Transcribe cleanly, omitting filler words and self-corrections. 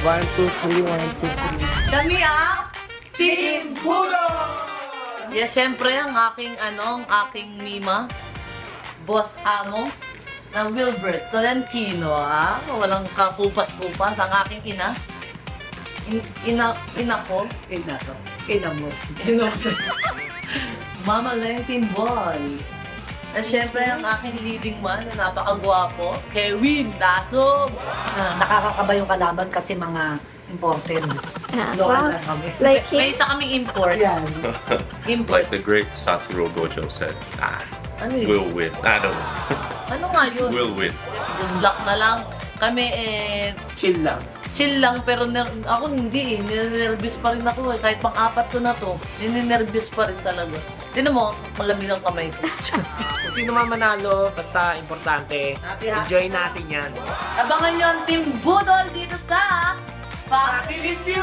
1, 2, 3, 1, 2, 3. Kami ang Team Budol! Yes, syempre, ang aking Mima, boss amo, na Wilbert Tolentino, ha? Walang kakupas-kupas, ang aking ina. Ina ko. Ina mo. Mama Lentin Boy. At syempre, ang aking leading man na napakagwapo, Kevin Dasob. Nakakakaba yung kalaban kasi mga imported. Local lang kami. Like May him? isa kaming import. Yan. Import. Like the great Satoru Gojo said, Ano yun? we'll win. Don't know. Ano nga yun? We'll win. Good luck na lang. Kami Chill lang. chill lang pero ako hindi ninervous pa rin ako kahit pang-apat ko na to, ninervous pa rin talaga. Tingnan mo, malamig ang kamay ko. Kung sino man manalo, basta importante. Enjoy natin yan. Abangan nyo ang Team Budol dito sa Pack Review!